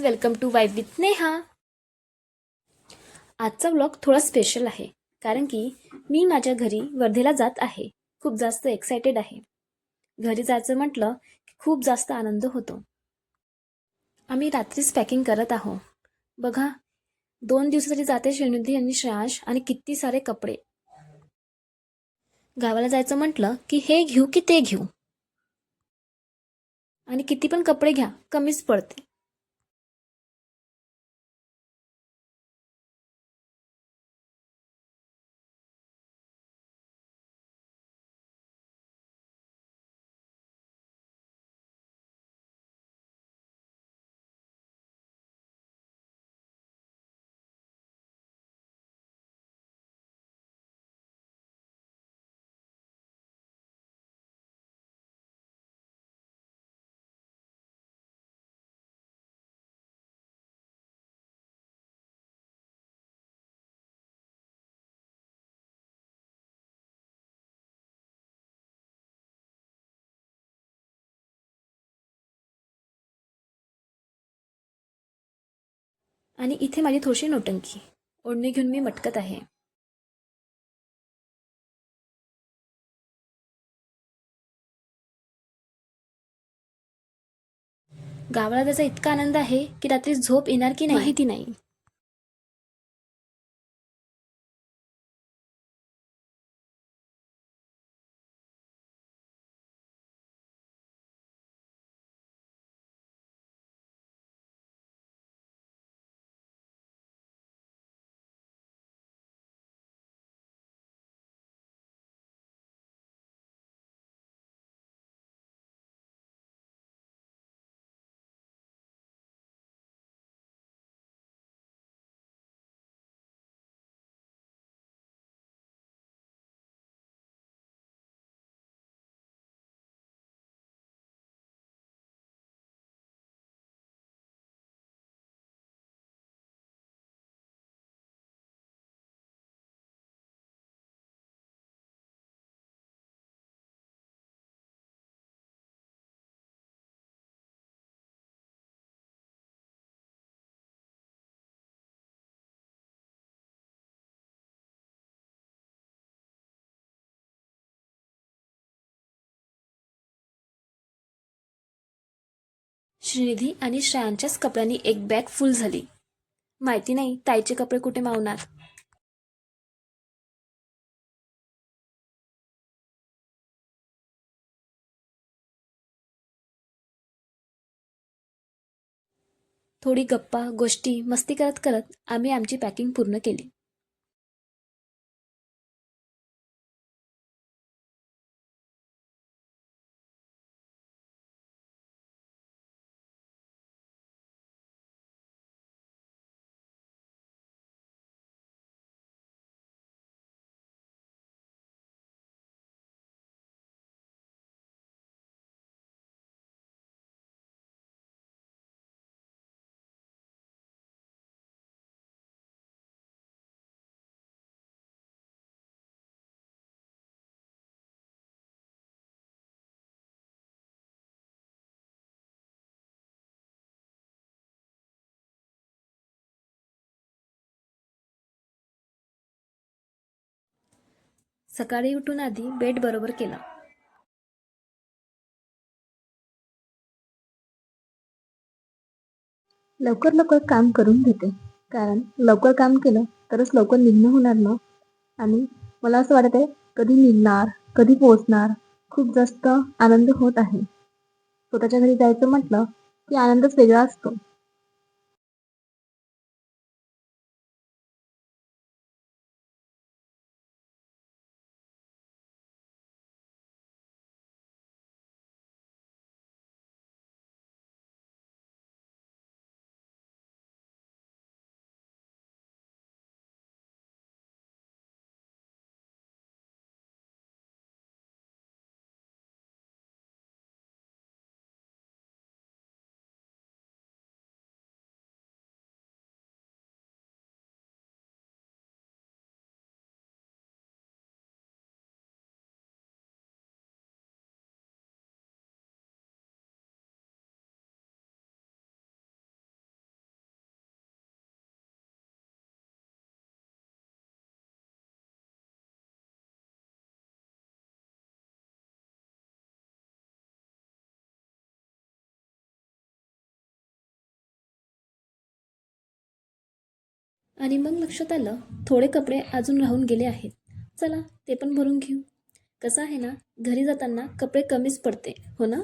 Guys, welcome to vibe with Neha. आजचा vlog थोडा special आहे कारण की मी माझ्या घरी वर्धेला जात आहे. खूप जास्त एक्सायटेड आहे. घरी जायचं म्हटलं की खूप जास्त आनंद होतो. आम्ही रात्रीच पॅकिंग करत आहोत. बघा, 2 दिवसासाठी जाते श्रीनिधी आणि श्रेयांश आणि किती सारे कपडे. गावाला जायचं म्हटलं की हे घेऊ की ते घेऊ, आणि किती पण कपडे घ्या कमीच पडते. आणि इथे माझी थोडीशी नोटंकी. ओढणी घेऊन मी मटकत आहे. गावाला त्याचा इतका आनंद आहे की रात्री झोप येणार की नाही माहिती नाही. श्रीनिधी आणि श्रेयांच्याच कपड्यांनी एक बॅग फुल झाली. माहिती नाही ताईचे कपडे कुठे मावणार. थोडी गप्पा गोष्टी मस्ती करत करत आम्ही आमची पॅकिंग पूर्ण केली. सकाळी उठून आधी बेड बरोबर केला. लवकर लवकर काम करून घेते, कारण लवकर काम केलं तरच लवकर निघणं होणार ना. आणि मला असं वाटत आहे, कधी निघणार, कधी पोहोचणार. खूप जास्त आनंद होत आहे. स्वतःच्या घरी जायचं म्हटलं की आनंदच वेगळा असतो. आणि मग लक्षात आलं थोडे कपडे अजून राहून गेले आहेत. चला ते पण भरून घेऊ. कसं आहे ना, घरी जाताना कपडे कमीच पडते, हो ना?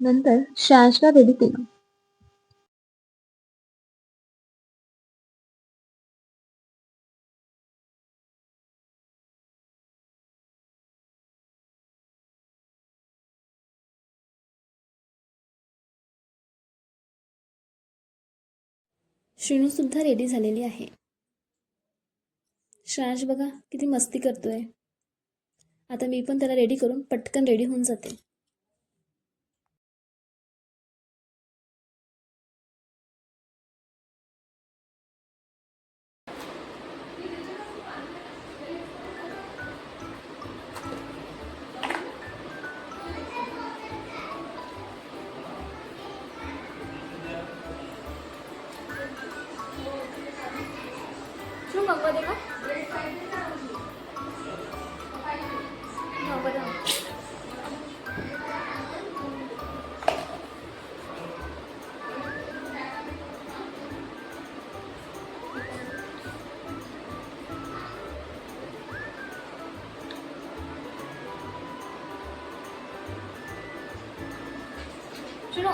नंतर श्रेयांशला रेडी केलं. श्रीनूसुद्धा रेडी झालेली आहे. श्रेयांश बघा किती मस्ती करतोय. आता मी पण त्याला रेडी करून पटकन रेडी होऊन जाते. श्रू मागवा दे का? मागवा दे. श्रीनू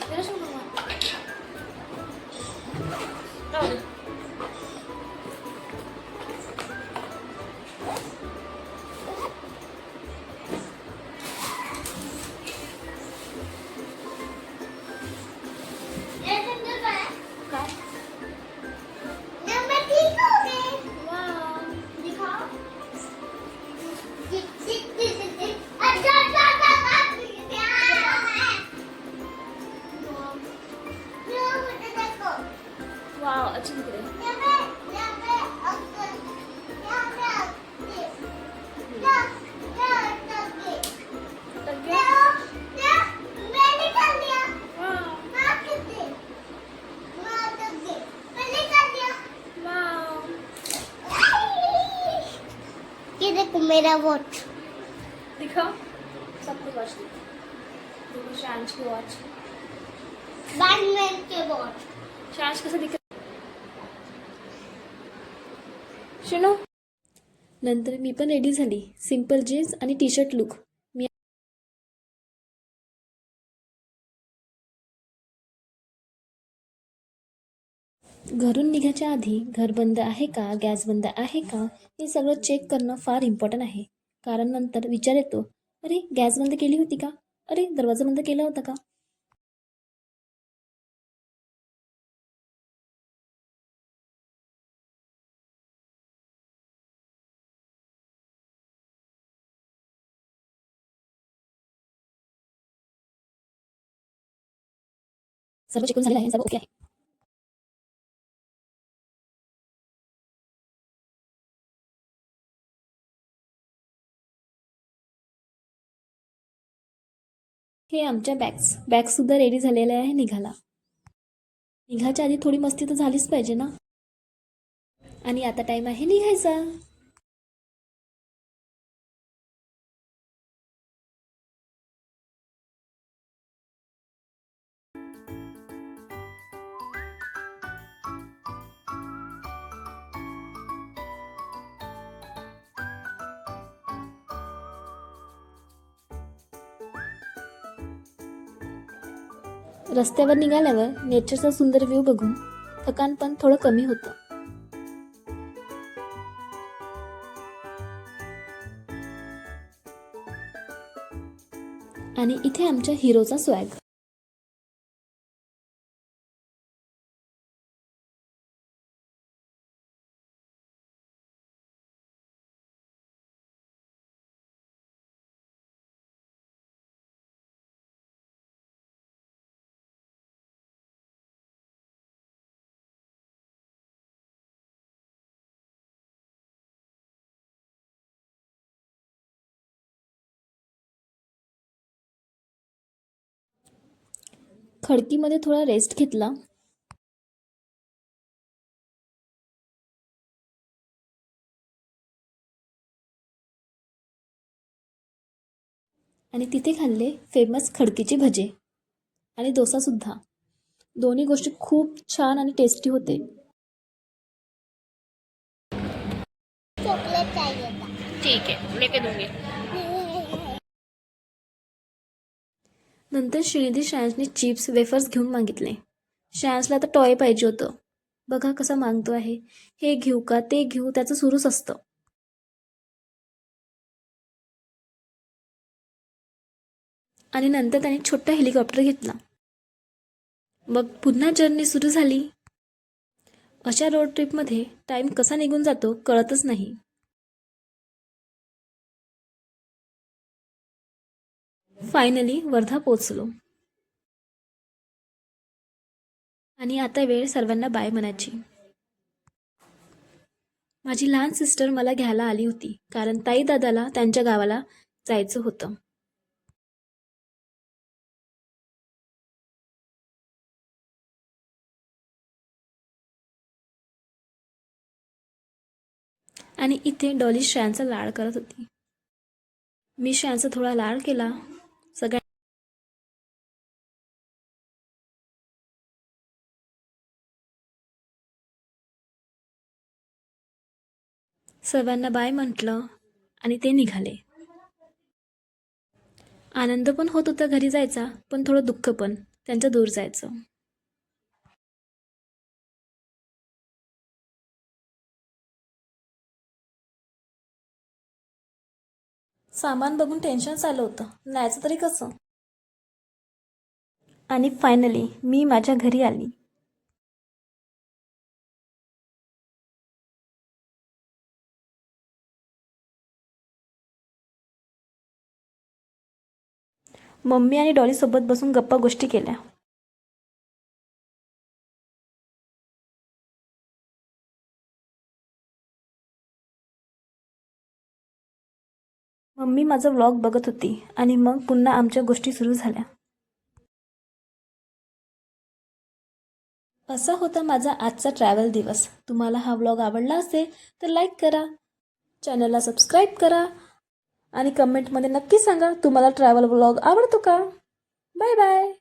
जरा श्रू मागवा. राहू दे. काय? वाव. वाव अच्छा दिख रहा है. टक गया. वाव. वाव. ये देखो मेरा वॉच दिखाओ सबको वॉच दिखाओ. देखो श्रेयांश की वॉच. बैटमैन के वॉच श्रेयांश कसं दिख शुनो. नंतर मी पण रेडी झाली. सिंपल जीन्स आणि टी शर्ट लुक. मी घरून निघायच्या आधी घर बंद आहे का, गॅस बंद आहे का, हे सगळं चेक करणं फार इम्पॉर्टंट आहे. कारण नंतर विचार येतो, अरे गॅस बंद केली होती का, अरे दरवाजा बंद केला होता का. सर्व चेकून झालेलं आहे, सर्व ओके आहे. हे आमच्या बॅग्ससुद्धा रेडी झालेल्या आहे निघाला. निघायच्या आधी थोडी मस्ती तर झालीच पाहिजे ना. आणि आता टाईम आहे निघायचा. रस्त्यावर निघाल्यावर नेचरचा सुंदर व्ह्यू बघून थकान पण थोडं कमी होतं. आणि इथे आमच्या हिरोचा स्वॅग. खडकीमध्ये थोडा रेस्ट घेतला. आणि तिथे खाल्ले फेमस खडकीचे भजे आणि डोसा सुद्धा. दोन्ही गोष्टी खूप छान आणि टेस्टी होते. चॉकलेट चाहिए था. ठीक आहे, लेके दूंगी. नंतर श्रीनिधी श्रेयांशने चिप्स वेफर्स घेऊन मागितले. श्रेयांशला तर टॉय पाहिजे होतं. बघा कसा मागतो आहे. हे घेऊ का ते घेऊ, त्याचं सुरूच असतं. आणि नंतर त्याने छोटा हेलिकॉप्टर घेतला. मग पुन्हा जर्नी सुरू झाली. अशा रोड ट्रिपमध्ये टाईम कसा निघून जातो कळतच नाही. फायनली वर्धा पोचलो. आणि आता वेळ सर्वांना बाय म्हणायची. माझी लहान सिस्टर मला घ्यायला आली होती कारण ताई दादाला त्यांच्या गावाला जायचं होतं. आणि इथे डॉली श्रेयांचा लाड करत होती. मी श्रेयांचा थोडा लाड केला. सर्वांना बाय म्हटलं आणि ते निघाले. आनंद पण होत होता घरी जायचा, पण थोडं दुःख पण, त्यांच्या दूर जायचं. सामान बघून टेन्शन आलं होतं, न्यायचं तरी कसं. आणि फायनली मी माझ्या घरी आली. मम्मी आणि डॉली सोबत बसून गप्पा गोष्टी केल्या. मम्मी माझा व्लॉग बघत होती आणि मग पुन्हा आमच्या गोष्टी सुरू झाल्या. असा होता माझा आजचा ट्रॅव्हल दिवस. तुम्हाला हा व्लॉग आवडला असेल तर लाईक करा, चॅनलला सबस्क्राईब करा आणि कमेंटमध्ये नक्की सांगा तुम्हाला ट्रॅव्हल व्लॉग आवडतो का. Bye bye.